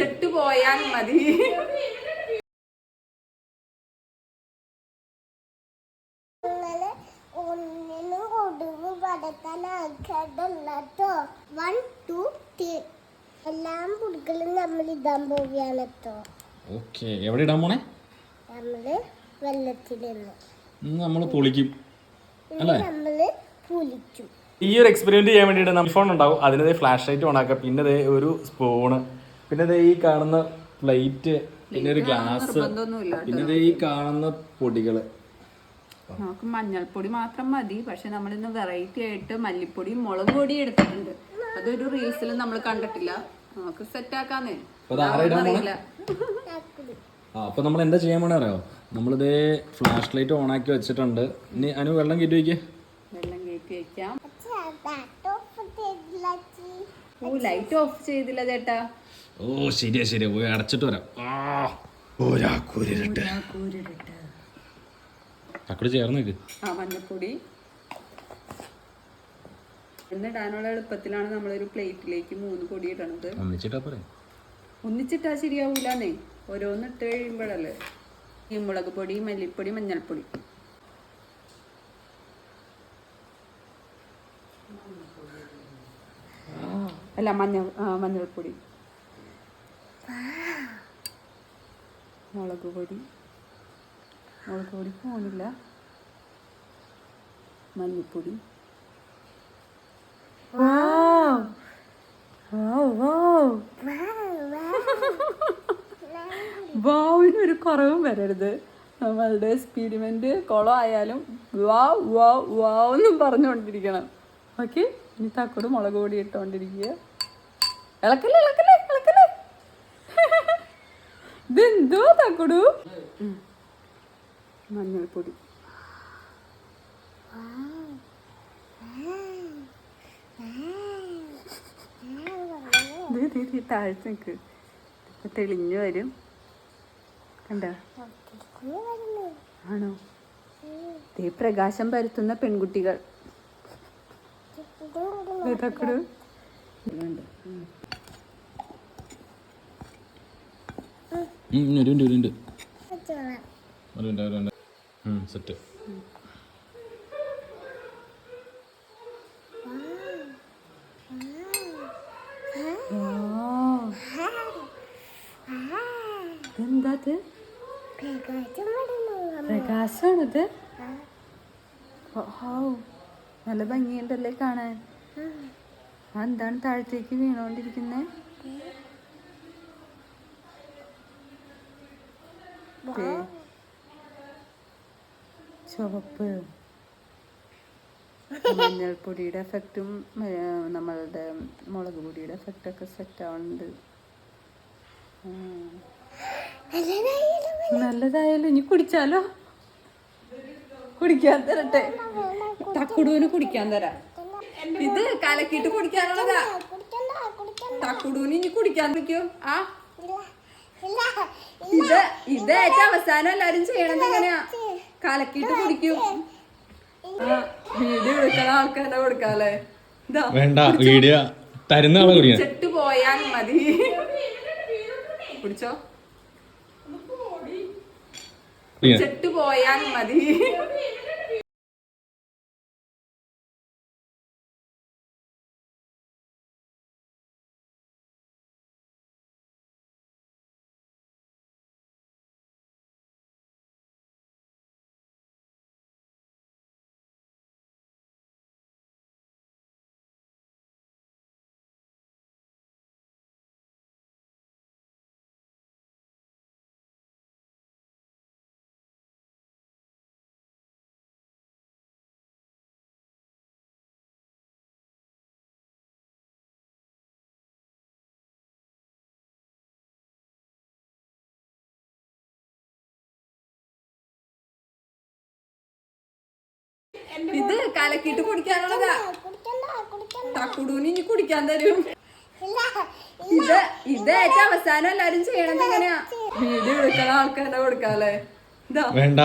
ചെട്ട് പോയാൽ മതി. എല്ലാം പുടുക്കളും നമ്മൾ ഇടാൻ പോവുകയാണ് കേട്ടോ. ഓക്കെ, എവിടെ ഇടാൻ പോണേ? നമ്മള് വെള്ളത്തിലിന്ന് നമ്മൾ പൊളിക്കും അല്ലേ? നമ്മള് പുലിക്കും. ഈ ഒരു എക്സ്പെരിമെന്റ് ചെയ്യാൻ വേണ്ടിയിട്ട് നമ്മൾ ഫോൺ ഉണ്ടാവും, അതിനത് ഫ്ലാഷ് ലൈറ്റ് ഓൺ ആക്കുക, പിന്നെ ദേ ഒരു സ്പൂണ്, പിന്നെ ദേ ഈ കാണുന്ന പ്ലേറ്റ്, പിന്നെ ഒരു ഗ്ലാസ്, പിന്നെ ദേ ഈ കാണുന്ന പൊടികള്. നമുക്ക് മഞ്ഞൾപ്പൊടി മാത്രം മതി. പക്ഷെ നമ്മളിന്ന് വെറൈറ്റി ആയിട്ട് മല്ലിപ്പൊടി മുളക് പൊടി എടുത്തിട്ടുണ്ട്. അതൊരു റീൽസിൽ നമ്മൾ കണ്ടിട്ടില്ല. നമുക്ക് സെറ്റ് ആക്കാന്നേ. അപ്പൊ നമ്മൾ എന്താ ചെയ്യാൻ പോണേ അറിയോ? നമ്മളിതേ ഫ്ലാഷ് ലൈറ്റ് ഓൺ ആക്കി വെച്ചിട്ടുണ്ട്. ഇനി അനു വെള്ളം കയറ്റി വയ്ക്കേ. വെള്ളം കയറ്റി വെക്കാം. ഓ, ലൈറ്റ് ഓഫ് ചെയ്തില്ല ചേട്ടാ. ഓ ശരിയാ ശരിയാ, പോയി അടച്ചിട്ട് വരാം. അക്കടെ ചേർന്നേക്ക്. മഞ്ഞപ്പൊടി എന്നിടാനുള്ള എളുപ്പത്തിലാണ് നമ്മളൊരു പ്ലേറ്റിലേക്ക് 3 പൊടി ഇടണത്. ഒന്നിച്ചിട്ടാ ശരിയാവൂലെന്നേ, ഓരോന്നിട്ട് കഴിയുമ്പോഴല്ലേ. ഈ മുളക് പൊടി, മല്ലിപ്പൊടി, മഞ്ഞൾപ്പൊടി. അല്ല മഞ്ഞൾപ്പൊടി, മുളക് പൊടി പോണില്ല, മല്ലിപ്പൊടി. വാവിനൊരു കുറവും വരരുത്. നമ്മളുടെ എക്സ്പെരിമെന്റ് കുളം ആയാലും വാവെന്നും പറഞ്ഞുകൊണ്ടിരിക്കണം. ഓക്കെ, ഇനി തക്കോട് മുളക് പൊടി ഇട്ടുകൊണ്ടിരിക്കുക. ഇളക്കല്ലേ ഇളക്കല്ലേ ഇളക്കല്ലേ. ഇതെന്തോ തക്കോടു. മഞ്ഞൾപ്പൊടി. താഴ്ച നിൽക്ക്, തെളിഞ്ഞു വരും. കണ്ട ആണോ? ദേ പ്രകാശം പരത്തുന്ന പെൺകുട്ടികൾ. തക്കടു സെറ്റ്. എന്താ പ്രകാശമാണിത്? നല്ല ഭംഗിയുണ്ടല്ലേ കാണാൻ. എന്താണ് താഴത്തേക്ക് വീണോണ്ടിരിക്കുന്നേ? ചുവപ്പ്. മഞ്ഞൾപ്പൊടിയുടെ എഫക്റ്റും നമ്മളുടെ മുളക് പൊടിയുടെ എഫക്റ്റൊക്കെ സെറ്റ് ആവുന്നുണ്ട്. നല്ലതായാലും ഇനി കുടിച്ചാലോ? കുടിക്കാൻ തരട്ടെ, തക്കുടുവിന് കുടിക്കാൻ തരാം. ഇത് കലക്കിട്ട് കുടിക്കാനുള്ളതാ. തക്കുടുവിന് ഇനി കുടിക്കാൻ പറ്റോ? ഇത് ഏറ്റവും അവസാനം എല്ലാരും ചെയ്യണത് എങ്ങനെയാ? കലക്കിട്ട് കുടിക്കും. വീഡിയോ എടുക്കണ ആൾക്കാരെ കൊടുക്കാല്ലേ? വേണ്ട, വീഡിയോ തരുന്ന ആളെ കുടിക്കാൻ. ചെട്ട് പോയാൽ മതി. കുടിച്ചോ, ചെട്ട് പോയാൽ മതി. ഇത് കലക്കിട്ട് കുടിക്കാനുള്ളതാ. തക്കുടൂന് ഇനി കുടിക്കാൻ തരും. ഇത് ഏറ്റവും അവസാനം എല്ലാരും ചെയ്യണത് എങ്ങനെയാ? വീഡിയോ എടുക്കണ ആൾക്കാരെ കൊടുക്കാല്ലേ? വേണ്ട,